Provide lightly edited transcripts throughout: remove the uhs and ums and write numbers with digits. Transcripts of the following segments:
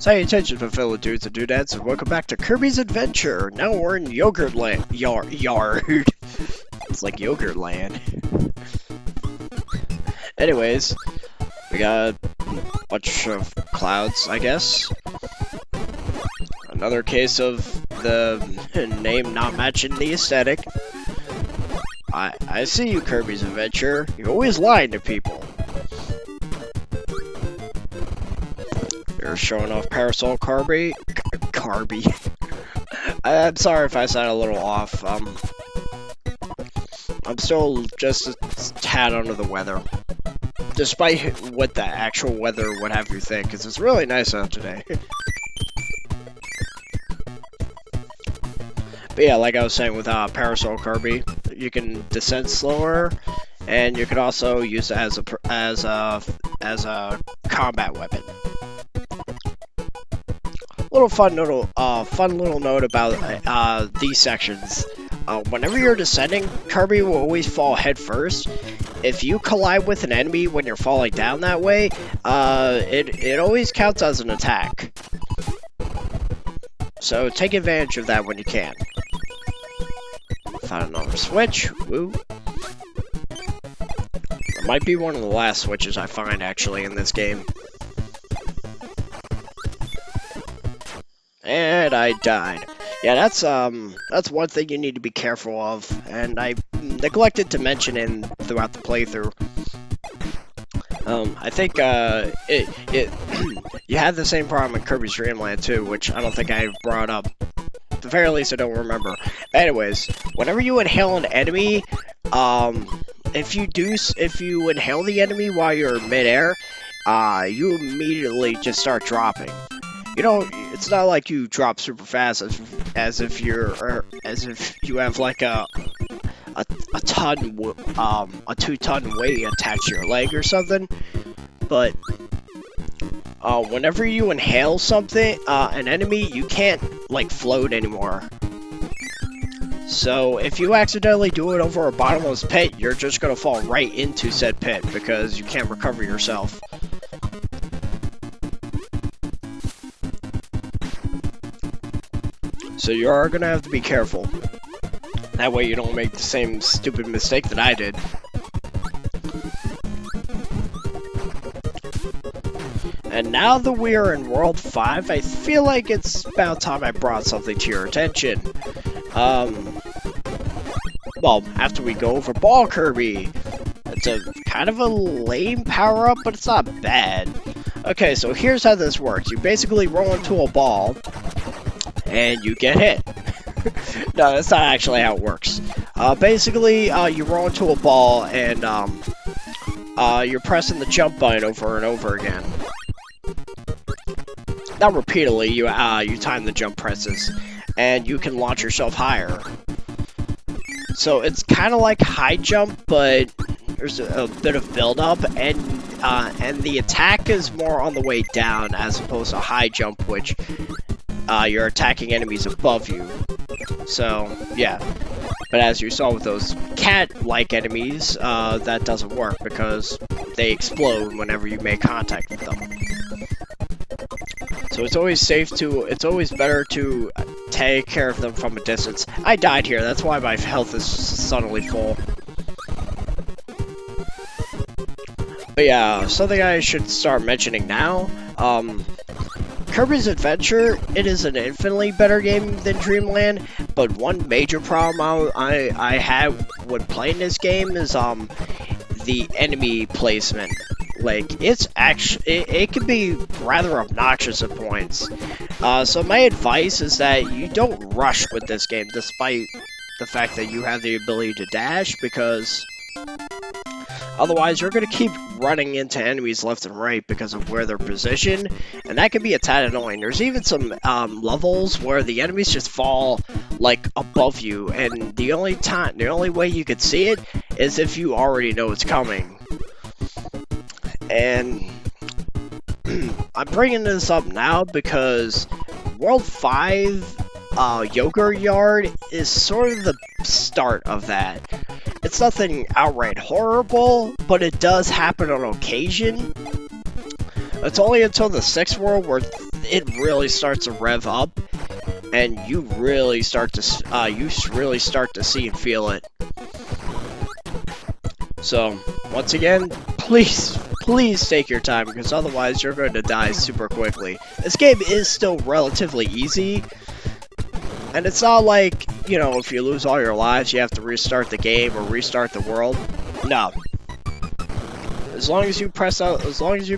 Salutations, my fellow dudes and dudettes, and welcome back to Kirby's Adventure. Now we're in Yogurt Land. Yard. It's like Yogurt Land. Anyways, we got a bunch of clouds, I guess. Another case of the name not matching the aesthetic. I see you, Kirby's Adventure. You're always lying to people. You're showing off Parasol Kirby. I'm sorry if I sound a little off. I'm still just a tad under the weather. Despite what the actual weather would have you think, because it's really nice out today. But yeah, like I was saying with Parasol Kirby, you can descend slower, and you can also use it as a combat weapon. Fun little note about these sections. Whenever you're descending, Kirby will always fall head first. If you collide with an enemy when you're falling down that way, it always counts as an attack. So take advantage of that when you can. Found another switch. Woo. It might be one of the last switches I find actually in this game. And I died. Yeah, that's one thing you need to be careful of, and I neglected to mention throughout the playthrough. I think you had the same problem in Kirby's Dream Land too, which I don't think I brought up. At the very least, I don't remember. Anyways, whenever you inhale an enemy, if you inhale the enemy while you're midair, you immediately just start dropping. You know, it's not like you drop super fast as if you have like a 2-ton weight attached to your leg or something. But whenever you inhale something, an enemy, you can't like float anymore. So if you accidentally do it over a bottomless pit, you're just gonna fall right into said pit because you can't recover yourself. So you are gonna have to be careful. That way you don't make the same stupid mistake that I did. And now that we are in World 5, I feel like it's about time I brought something to your attention. Well, after we go over Ball Kirby. It's a kind of a lame power-up, but it's not bad. Okay, so here's how this works. You basically roll into a ball, and you get hit. No, that's not actually how it works. Basically, you roll into a ball, and you're pressing the jump button over and over again. Not repeatedly, you time the jump presses, and you can launch yourself higher. So it's kind of like high jump, but there's a bit of build-up, and the attack is more on the way down as opposed to high jump, which you're attacking enemies above you. So, yeah. But as you saw with those cat-like enemies, that doesn't work because they explode whenever you make contact with them. So it's always better to take care of them from a distance. I died here, that's why my health is suddenly full. But yeah, something I should start mentioning now, Kirby's Adventure, it is an infinitely better game than Dreamland, but one major problem I had when playing this game is the enemy placement. Like, it's actually, it can be rather obnoxious at points. So my advice is that you don't rush with this game, despite the fact that you have the ability to dash, because otherwise you're going to keep running into enemies left and right because of where they're positioned, and that can be a tad annoying. There's even some levels where the enemies just fall like above you, and the only way you could see it is if you already know it's coming. And I'm bringing this up now because World 5 Yogurt Yard is sort of the start of that. It's nothing outright horrible, but it does happen on occasion. It's only until the 6th world where it really starts to rev up, and you really start to see and feel it. So, once again, please take your time, because otherwise you're going to die super quickly. This game is still relatively easy, and it's not like, you know, if you lose all your lives, you have to restart the game or restart the world. No. As long as you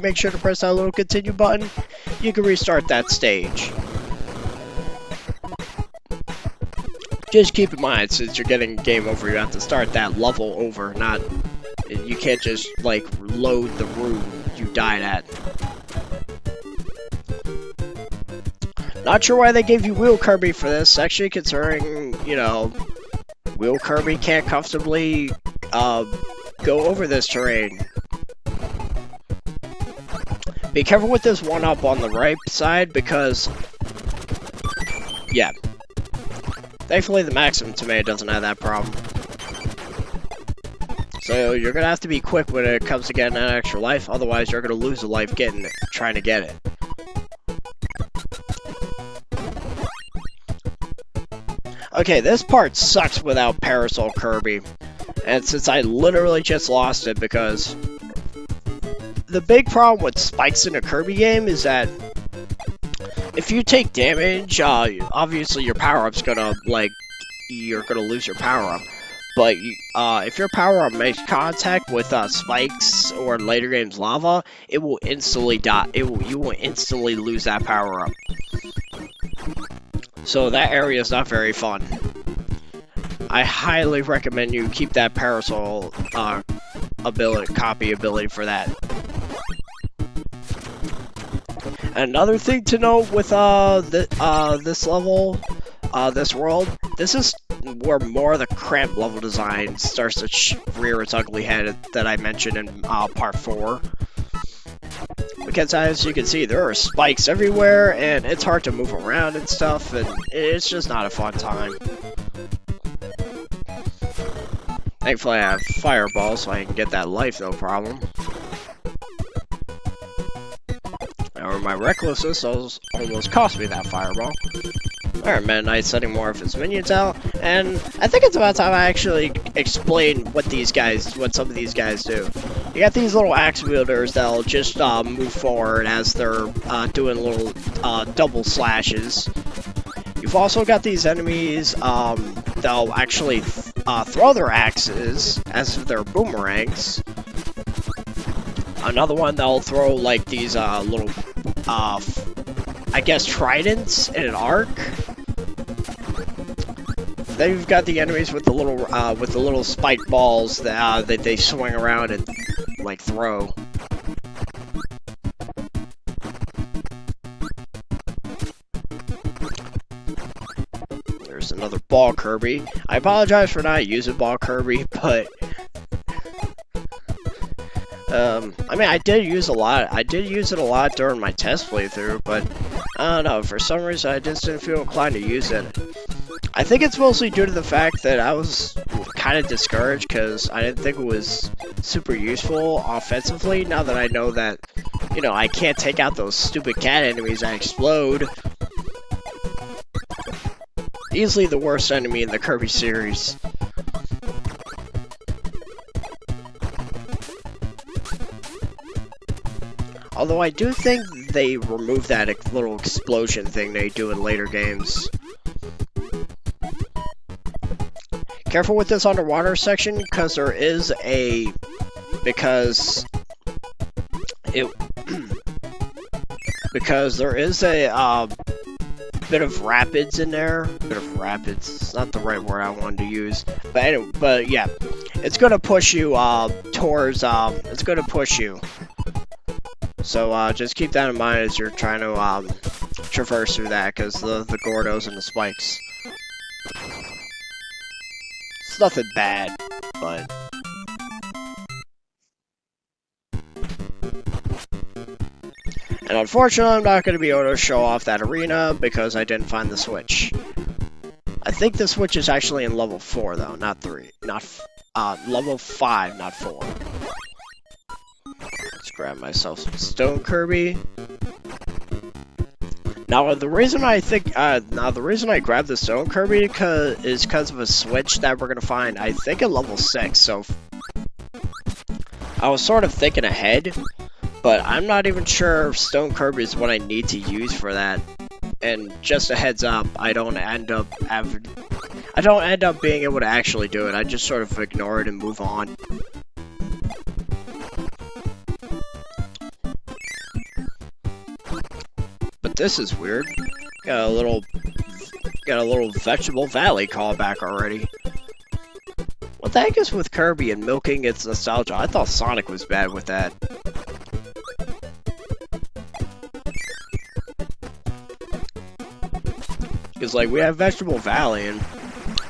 make sure to press that little continue button, you can restart that stage. Just keep in mind, since you're getting game over, you have to start that level over, you can't just, like, load the room you died at. Not sure why they gave you Wheel Kirby for this, actually, considering, you know, Wheel Kirby can't comfortably, go over this terrain. Be careful with this one-up on the right side, because, yeah. Thankfully, the Maximum Tomato doesn't have that problem. So, you're gonna have to be quick when it comes to getting that extra life, otherwise you're gonna lose a life trying to get it. Okay, this part sucks without Parasol Kirby. And since I literally just lost it, because the big problem with spikes in a Kirby game is that if you take damage, obviously your power-up's gonna, like, you're gonna lose your power-up. But if your power-up makes contact with spikes or later games lava, it will instantly die. You will instantly lose that power-up. So that area is not very fun. I highly recommend you keep that Parasol copy ability for that. Another thing to note with this level, this world, this is where more of the cramped level design starts to rear its ugly head that I mentioned in part 4. Because as you can see, there are spikes everywhere, and it's hard to move around and stuff, and it's just not a fun time. Thankfully I have Fireball, so I can get that life no problem. Or my recklessness almost cost me that Fireball. Alright, Meta Knight's setting more of his minions out, and I think it's about time I actually explain what some of these guys do. You got these little axe wielders that'll just move forward as they're doing little double slashes. You've also got these enemies that'll actually throw their axes as if they're boomerangs. Another one that'll throw like these little I guess tridents in an arc. Then you've got the enemies with the little spiked balls that they swing around and like throw. There's another ball Kirby. I apologize for not using ball Kirby, but I mean, I did use it a lot during my test playthrough, but I don't know, for some reason I just didn't feel inclined to use it. I think it's mostly due to the fact that I was kind of discouraged because I didn't think it was super useful offensively, now that I know that, you know, I can't take out those stupid cat enemies that explode. Easily the worst enemy in the Kirby series. Although I do think they removed that little explosion thing they do in later games. Careful with this underwater section, because there is a... because there is a bit of rapids in there. It's not the right word I wanted to use. But anyway, but yeah. It's gonna push you towards it's gonna push you. So just keep that in mind as you're trying to traverse through that, because the Gordos and the spikes. It's nothing bad, but... And unfortunately, I'm not going to be able to show off that arena because I didn't find the switch. I think the switch is actually in level 4, though, not 3. Level 5, not 4. grab myself some Stone Kirby. Now the reason I grabbed the Stone Kirby is because of a switch that we're gonna find, I think, at level 6. So I was sort of thinking ahead, but I'm not even sure if Stone Kirby is what I need to use for that. And just a heads up, I don't end up being able to actually do it. I just sort of ignore it and move on. But this is weird. Got a little Vegetable Valley callback already. What the heck is with Kirby and milking its nostalgia? I thought Sonic was bad with that. Because, like, we have Vegetable Valley, and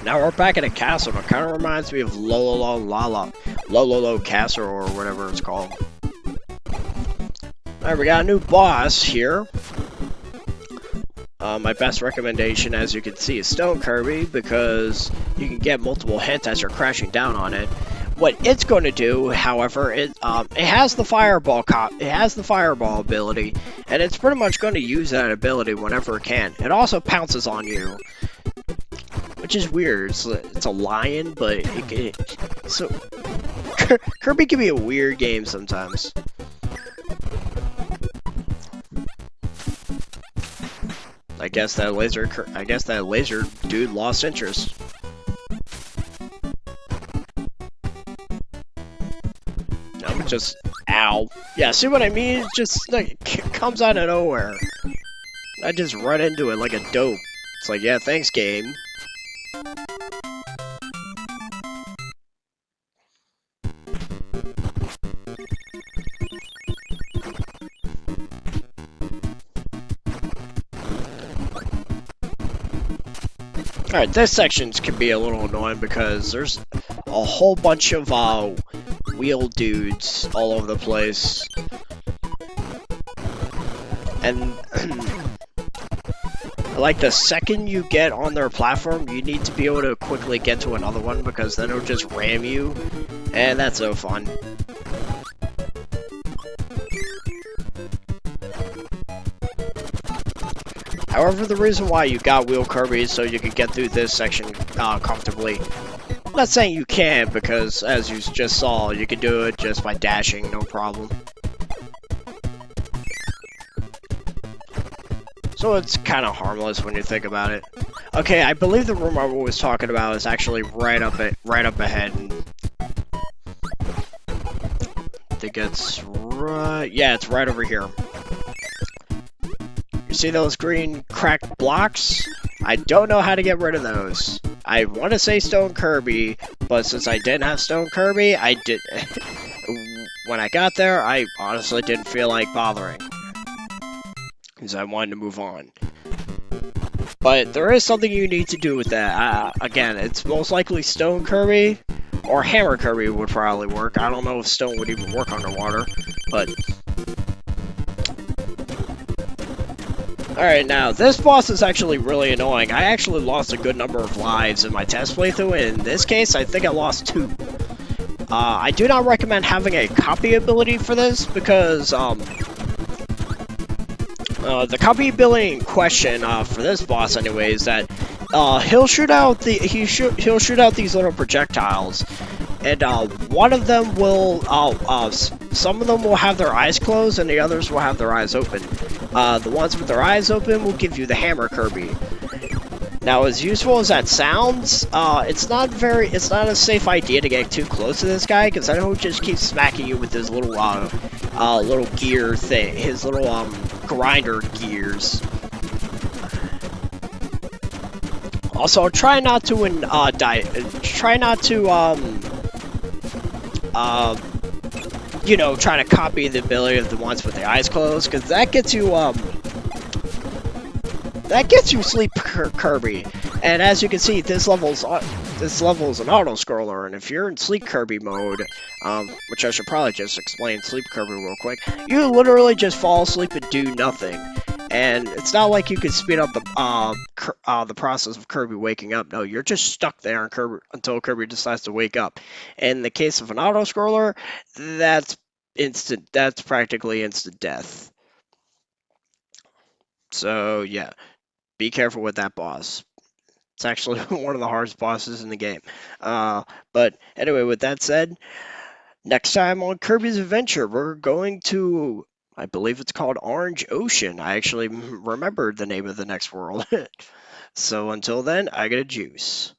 now we're back at a castle, and it kind of reminds me of Lololo Castle, or whatever it's called. Alright, we got a new boss here. My best recommendation, as you can see, is Stone Kirby, because you can get multiple hits as you're crashing down on it. What it's going to do, however, it has the fireball ability, and it's pretty much going to use that ability whenever it can. It also pounces on you, which is weird. It's a lion, but so Kirby can be a weird game sometimes. I guess that laser dude lost interest. No, just ow. Yeah, see what I mean? It just like comes out of nowhere. I just run into it like a dope. It's like, yeah, thanks, game. Alright, this section can be a little annoying because there's a whole bunch of wheel dudes all over the place. And like the second you get on their platform, you need to be able to quickly get to another one because then it'll just ram you. And that's so fun. However, the reason why you got Wheel Kirby is so you can get through this section comfortably. I'm not saying you can't, because as you just saw, you can do it just by dashing, no problem. So it's kind of harmless when you think about it. Okay, I believe the room I was talking about is actually right up ahead. And I think it's right. Yeah, it's right over here. You see those green cracked blocks? I don't know how to get rid of those. I want to say Stone Kirby, but since I didn't have Stone Kirby, when I got there, I honestly didn't feel like bothering. Because I wanted to move on. But there is something you need to do with that. Again, it's most likely Stone Kirby, or Hammer Kirby would probably work. I don't know if Stone would even work underwater, but... Alright, now, this boss is actually really annoying. I actually lost a good number of lives in my test playthrough, and in this case, I think I lost 2. I do not recommend having a copy ability for this, because, the copy ability in question, for this boss anyway, is that, he'll shoot out these little projectiles, and, one of them will, some of them will have their eyes closed, and the others will have their eyes open. The ones with their eyes open will give you the Hammer Kirby. Now, as useful as that sounds, it's not a safe idea to get too close to this guy, because I know he'll just keep smacking you with his little, little gear thing, his little, grinder gears. Also, try not to, you know, try to copy the ability of the ones with the eyes closed, because that gets you Sleep Kirby. And as you can see, this level's an auto-scroller, and if you're in Sleep Kirby mode, which I should probably just explain Sleep Kirby real quick, you literally just fall asleep and do nothing. And it's not like you can speed up the process of Kirby waking up. No, you're just stuck there until Kirby decides to wake up. In the case of an auto-scroller, that's instant. That's practically instant death. So yeah, be careful with that boss. It's actually one of the hardest bosses in the game. But anyway, with that said, next time on Kirby's Adventure, we're going to, I believe it's called Orange Ocean. I actually remembered the name of the next world. So until then, I got a juice.